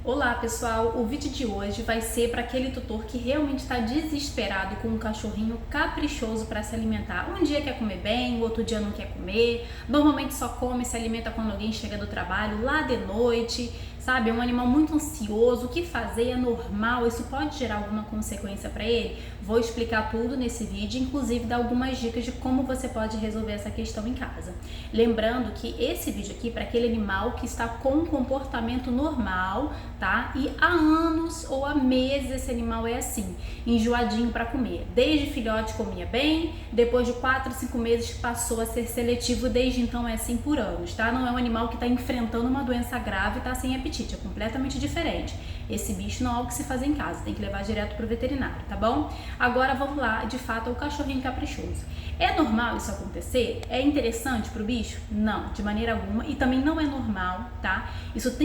Olá pessoal, o vídeo de hoje vai ser para aquele tutor que realmente está desesperado com um cachorrinho caprichoso para se alimentar. Um dia quer comer bem, o outro dia não quer comer, normalmente só come e se alimenta quando alguém chega do trabalho, lá de noite, sabe? É um animal muito ansioso, o que fazer é normal, isso pode gerar alguma consequência para ele? Vou explicar tudo nesse vídeo, inclusive dar algumas dicas de como você pode resolver essa questão em casa. Lembrando que esse vídeo aqui é para aquele animal que está com um comportamento normal, tá? E há anos ou há meses esse animal é assim, enjoadinho para comer. Desde filhote comia bem, depois de 4, 5 meses passou a ser seletivo, desde então é assim por anos, tá? Não é um animal que está enfrentando uma doença grave e está sem apetite, é completamente diferente. Esse bicho não é algo que se faz em casa, tem que levar direto pro veterinário, tá bom? Agora vamos lá, de fato, ao cachorrinho caprichoso. É normal isso acontecer? É interessante pro bicho? Não, de maneira alguma, e também não é normal, tá? Isso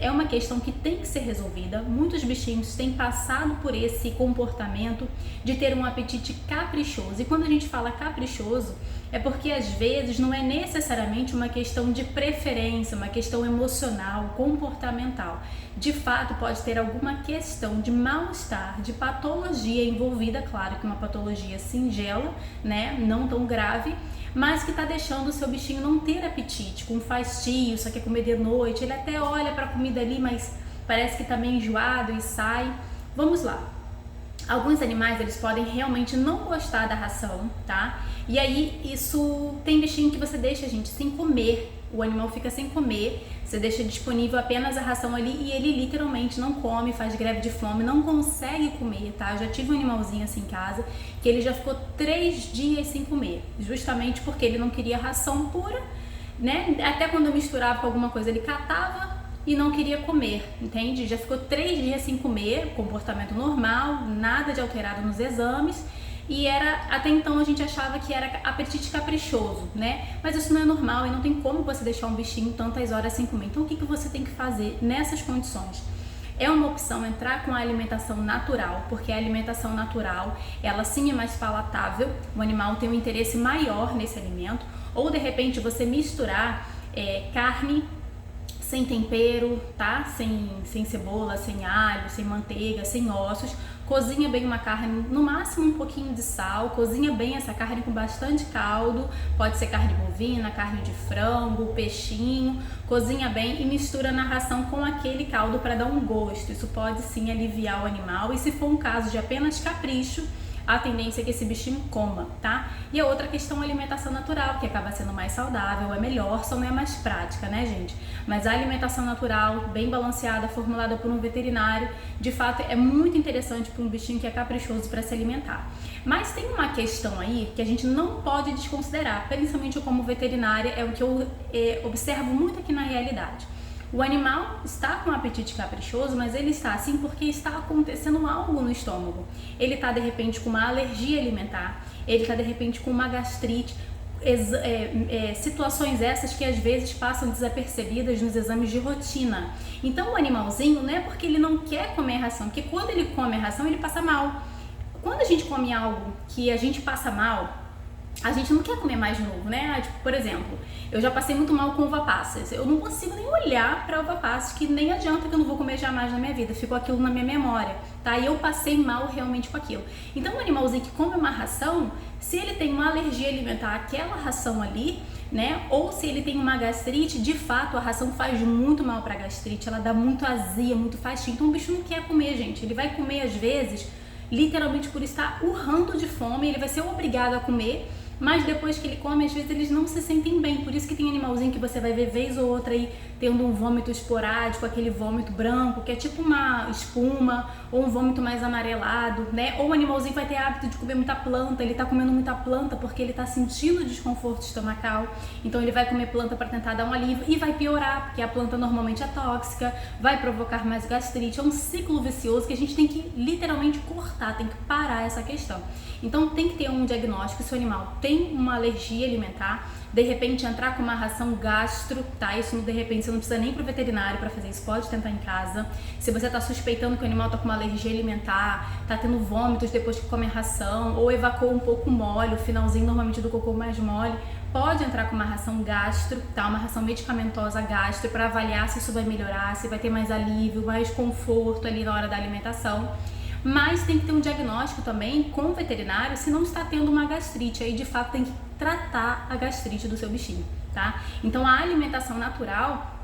é uma questão que tem que ser resolvida. Muitos bichinhos têm passado por esse comportamento de ter um apetite caprichoso. E quando a gente fala caprichoso, é porque às vezes não é necessariamente uma questão de preferência, uma questão emocional, comportamental. De fato, pode ter alguma questão de mal-estar, de patologia envolvida, claro que uma patologia singela, né, não tão grave, mas que está deixando o seu bichinho não ter apetite, com fastio, só quer comer de noite, ele até olha para a comida ali, mas parece que está meio enjoado e sai. Vamos lá. Alguns animais, eles podem realmente não gostar da ração, tá? E aí, isso tem bichinho que você deixa, gente, sem comer. O animal fica sem comer, você deixa disponível apenas a ração ali e ele literalmente não come, faz greve de fome, não consegue comer, tá? Eu já tive um animalzinho assim em casa, que ele já ficou 3 dias sem comer, justamente porque ele não queria ração pura, né? Até quando eu misturava com alguma coisa, ele catava e não queria comer, entende? Já ficou 3 dias sem comer, comportamento normal, nada de alterado nos exames, e até então a gente achava que era apetite caprichoso, né? Mas isso não é normal e não tem como você deixar um bichinho tantas horas sem comer. Então o que você tem que fazer nessas condições? É uma opção entrar com a alimentação natural, porque a alimentação natural, ela sim é mais palatável, o animal tem um interesse maior nesse alimento, ou de repente você misturar carne sem tempero, tá? Sem cebola, sem alho, sem manteiga, sem ossos. Cozinha bem uma carne, no máximo um pouquinho de sal, cozinha bem essa carne com bastante caldo, pode ser carne bovina, carne de frango, peixinho, cozinha bem e mistura na ração com aquele caldo para dar um gosto. Isso pode sim aliviar o animal e se for um caso de apenas capricho, a tendência é que esse bichinho coma, tá? E a outra questão é a alimentação natural, que acaba sendo mais saudável, é melhor, só não é mais prática, né, gente? Mas a alimentação natural, bem balanceada, formulada por um veterinário, de fato é muito interessante para um bichinho que é caprichoso para se alimentar. Mas tem uma questão aí que a gente não pode desconsiderar, principalmente como veterinária, é o que eu observo muito aqui na realidade. O animal está com um apetite caprichoso, mas ele está assim porque está acontecendo algo no estômago. Ele está de repente com uma alergia alimentar, ele está de repente com uma gastrite, situações essas que às vezes passam desapercebidas nos exames de rotina. Então o animalzinho não é porque ele não quer comer ração, porque quando ele come a ração ele passa mal. Quando a gente come algo que a gente passa mal, a gente não quer comer mais de novo, né? Tipo, por exemplo, eu já passei muito mal com uva passas. Eu não consigo nem olhar para uva passas, que nem adianta que eu não vou comer jamais na minha vida. Ficou aquilo na minha memória, tá? E eu passei mal realmente com aquilo. Então, um animalzinho que come uma ração, se ele tem uma alergia alimentar àquela ração ali, né? Ou se ele tem uma gastrite, de fato a ração faz muito mal para gastrite. Ela dá muito azia, muito fastinho. Então, o bicho não quer comer, gente. Ele vai comer às vezes, literalmente por estar urrando de fome. Ele vai ser obrigado a comer. Mas depois que ele come, às vezes eles não se sentem bem. Por isso que tem animalzinho que você vai ver vez ou outra aí tendo um vômito esporádico, aquele vômito branco, que é tipo uma espuma, ou um vômito mais amarelado, né? Ou o animalzinho vai ter hábito de comer muita planta, ele tá comendo muita planta porque ele tá sentindo desconforto estomacal. Então ele vai comer planta para tentar dar um alívio e vai piorar, porque a planta normalmente é tóxica, vai provocar mais gastrite. É um ciclo vicioso que a gente tem que literalmente cortar, tem que parar essa questão. Então tem que ter um diagnóstico se o animal tem uma alergia alimentar, de repente entrar com uma ração gastro, tá? Isso de repente você não precisa nem ir pro veterinário para fazer isso, pode tentar em casa. Se você tá suspeitando que o animal tá com uma alergia alimentar, tá tendo vômitos depois que come a ração, ou evacuou um pouco mole, o finalzinho normalmente do cocô mais mole, pode entrar com uma ração gastro, tá? Uma ração medicamentosa gastro para avaliar se isso vai melhorar, se vai ter mais alívio, mais conforto ali na hora da alimentação. Mas tem que ter um diagnóstico também com o veterinário se não está tendo uma gastrite. Aí de fato tem que tratar a gastrite do seu bichinho, tá? Então a alimentação natural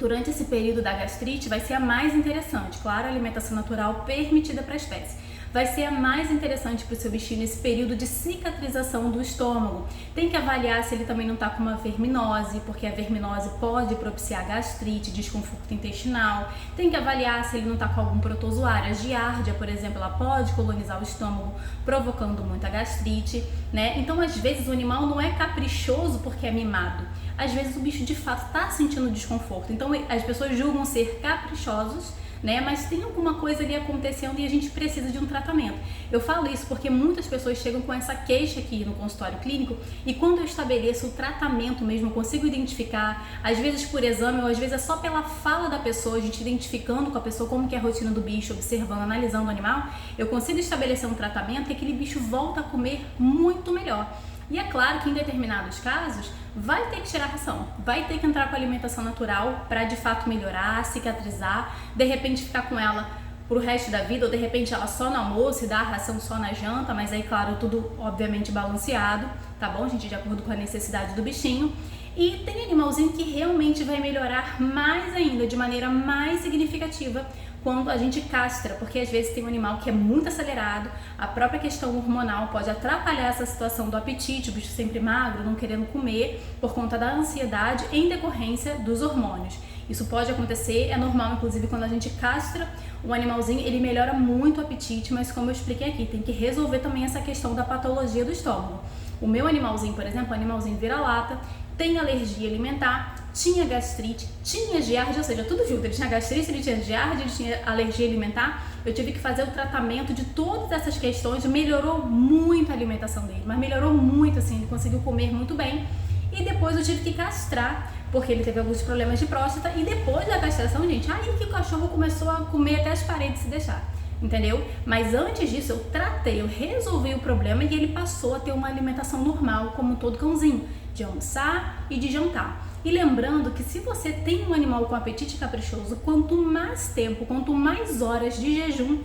durante esse período da gastrite vai ser a mais interessante. Claro, a alimentação natural permitida para a espécie. Vai ser a mais interessante para o seu bichinho nesse período de cicatrização do estômago. Tem que avaliar se ele também não está com uma verminose, porque a verminose pode propiciar gastrite, desconforto intestinal. Tem que avaliar se ele não está com algum protozoário. A giardia, por exemplo, ela pode colonizar o estômago, provocando muita gastrite, né? Então, às vezes, o animal não é caprichoso porque é mimado. Às vezes, o bicho de fato está sentindo desconforto. Então, as pessoas julgam ser caprichosos, né? Mas tem alguma coisa ali acontecendo e a gente precisa de um tratamento. Eu falo isso porque muitas pessoas chegam com essa queixa aqui no consultório clínico e quando eu estabeleço o tratamento mesmo, eu consigo identificar, às vezes por exame ou às vezes é só pela fala da pessoa, a gente identificando com a pessoa como que é a rotina do bicho, observando, analisando o animal, eu consigo estabelecer um tratamento e aquele bicho volta a comer muito melhor. E é claro que em determinados casos vai ter que tirar a ração, vai ter que entrar com a alimentação natural para de fato melhorar, cicatrizar, de repente ficar com ela pro resto da vida ou de repente ela só no almoço e dar a ração só na janta, mas aí claro, tudo obviamente balanceado, tá bom, gente, de acordo com a necessidade do bichinho. E tem animalzinho que realmente vai melhorar mais ainda, de maneira mais significativa, quando a gente castra, porque às vezes tem um animal que é muito acelerado, a própria questão hormonal pode atrapalhar essa situação do apetite, o bicho sempre magro, não querendo comer, por conta da ansiedade em decorrência dos hormônios. Isso pode acontecer, é normal inclusive quando a gente castra o animalzinho, ele melhora muito o apetite, mas como eu expliquei aqui, tem que resolver também essa questão da patologia do estômago. O meu animalzinho, por exemplo, o animalzinho vira-lata, tem alergia alimentar, tinha gastrite, tinha giardia, ou seja, tudo junto. Ele tinha gastrite, ele tinha giardia, ele tinha alergia alimentar. Eu tive que fazer o tratamento de todas essas questões, melhorou muito a alimentação dele, mas melhorou muito, assim, ele conseguiu comer muito bem. E depois eu tive que castrar, porque ele teve alguns problemas de próstata, e depois da castração, gente, aí que o cachorro começou a comer até as paredes se deixar. Entendeu? Mas antes disso eu tratei, eu resolvi o problema e ele passou a ter uma alimentação normal, como todo cãozinho, de almoçar e de jantar. E lembrando que se você tem um animal com apetite caprichoso, quanto mais tempo, quanto mais horas de jejum,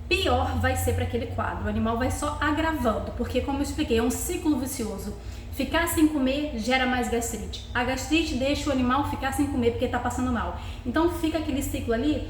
pior vai ser para aquele quadro. O animal vai só agravando, porque como eu expliquei, é um ciclo vicioso. Ficar sem comer gera mais gastrite. A gastrite deixa o animal ficar sem comer porque está passando mal. Então fica aquele ciclo ali,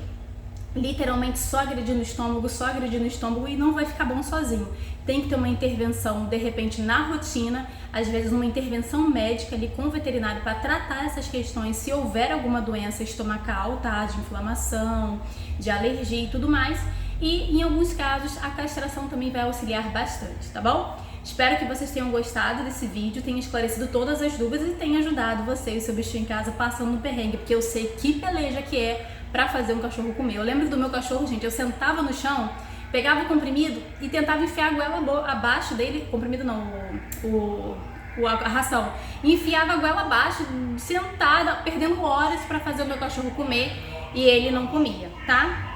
literalmente só agredindo o estômago e não vai ficar bom sozinho. Tem que ter uma intervenção, de repente, na rotina, às vezes uma intervenção médica ali com o veterinário para tratar essas questões, se houver alguma doença estomacal, tá? De inflamação, de alergia e tudo mais. E em alguns casos a castração também vai auxiliar bastante, tá bom? Espero que vocês tenham gostado desse vídeo, tenha esclarecido todas as dúvidas e tenha ajudado você e seu bichinho em casa passando no perrengue, porque eu sei que peleja que é pra fazer um cachorro comer. Eu lembro do meu cachorro, gente, eu sentava no chão, pegava o comprimido e tentava enfiar a goela abaixo dele, comprimido não, a ração, enfiava a goela abaixo, sentada, perdendo horas pra fazer o meu cachorro comer e ele não comia, tá?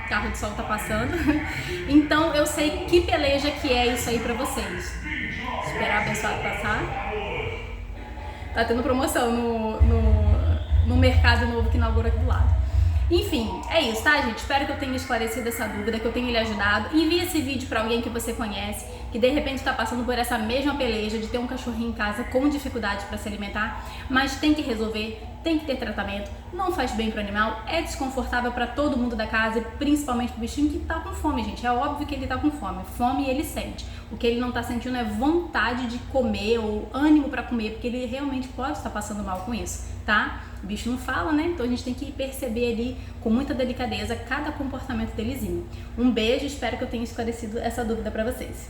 O carro de sol tá passando. Então eu sei que peleja que é isso aí pra vocês. Esperar a abençoado passar. Tá tendo promoção no mercado novo que inaugura aqui do lado. Enfim, é isso, tá, gente? Espero que eu tenha esclarecido essa dúvida, que eu tenha lhe ajudado. Envie esse vídeo pra alguém que você conhece, que de repente tá passando por essa mesma peleja de ter um cachorrinho em casa com dificuldade para se alimentar, mas tem que resolver, tem que ter tratamento, não faz bem pro animal, é desconfortável para todo mundo da casa e principalmente pro bichinho que tá com fome, gente. É óbvio que ele tá com fome, fome ele sente. O que ele não tá sentindo é vontade de comer ou ânimo para comer, porque ele realmente pode estar passando mal com isso, tá? O bicho não fala, né? Então a gente tem que perceber ali com muita delicadeza cada comportamento delezinho. Um beijo, espero que eu tenha esclarecido essa dúvida para vocês.